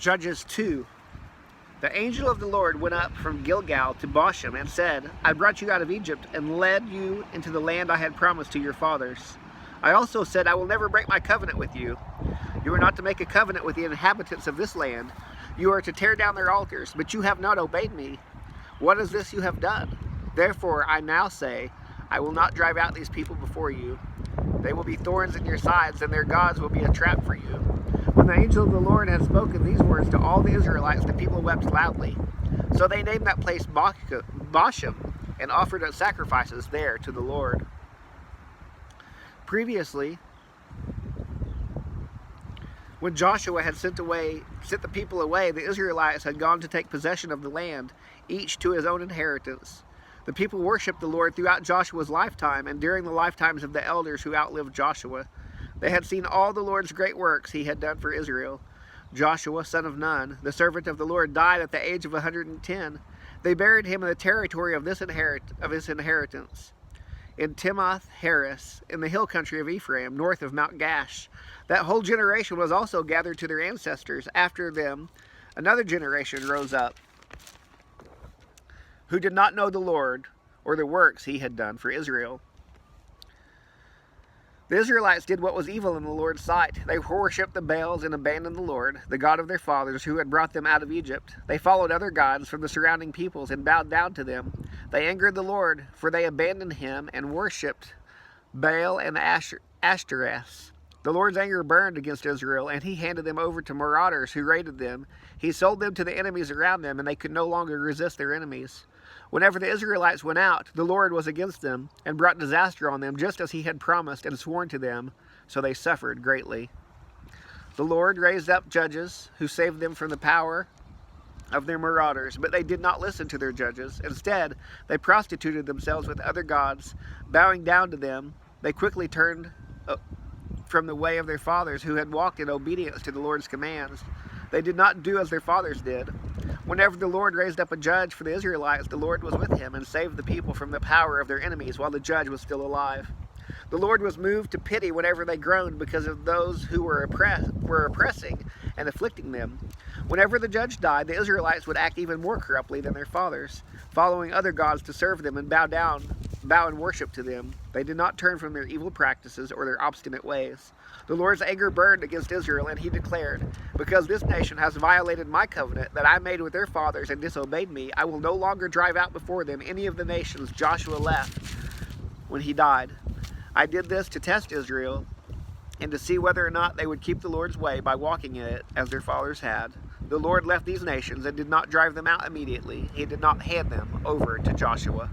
Judges 2. The angel of the Lord went up from Gilgal to Bosham and said, I brought you out of Egypt and led you into the land I had promised to your fathers. I also said, I will never break my covenant with you. You are not to make a covenant with the inhabitants of this land. You are to tear down their altars, but you have not obeyed me. What is this you have done? Therefore I now say, I will not drive out these people before you. They will be thorns in your sides, and their gods will be a trap for you. When the angel of the Lord had spoken these words to all the Israelites, the people wept loudly. So they named that place Bosham and offered up sacrifices there to the Lord. Previously, when Joshua had sent the people away, the Israelites had gone to take possession of the land, each to his own inheritance. The people worshipped the Lord throughout Joshua's lifetime and during the lifetimes of the elders who outlived Joshua. They had seen all the Lord's great works he had done for Israel. Joshua, son of Nun, the servant of the Lord, died at the age of 110. They buried him in the territory of his inheritance, in Timoth-Heres, in the hill country of Ephraim, north of Mount Gash. That whole generation was also gathered to their ancestors. After them, another generation rose up, who did not know the Lord or the works he had done for Israel. The Israelites did what was evil in the Lord's sight. They worshipped the Baals and abandoned the Lord, the God of their fathers, who had brought them out of Egypt. They followed other gods from the surrounding peoples and bowed down to them. They angered the Lord, for they abandoned him and worshipped Baal and Ashtoreth. The Lord's anger burned against Israel, and he handed them over to marauders who raided them. He sold them to the enemies around them, and they could no longer resist their enemies. Whenever the Israelites went out, the Lord was against them and brought disaster on them, just as he had promised and sworn to them, so they suffered greatly. The Lord raised up judges who saved them from the power of their marauders, but they did not listen to their judges. Instead, they prostituted themselves with other gods, bowing down to them. They quickly turned from the way of their fathers, who had walked in obedience to the Lord's commands. They did not do as their fathers did. Whenever the Lord raised up a judge for the Israelites, the Lord was with him and saved the people from the power of their enemies while the judge was still alive. The Lord was moved to pity whenever they groaned because of those who were oppressing and afflicting them. Whenever the judge died, the Israelites would act even more corruptly than their fathers, following other gods to serve them and bow and worship to them. They did not turn from their evil practices or their obstinate ways. The Lord's anger burned against Israel, and he declared, because this nation has violated my covenant that I made with their fathers and disobeyed me, I will no longer drive out before them any of the nations Joshua left when he died. I did this to test Israel and to see whether or not they would keep the Lord's way by walking in it as their fathers had. The Lord left these nations and did not drive them out immediately. He did not hand them over to Joshua.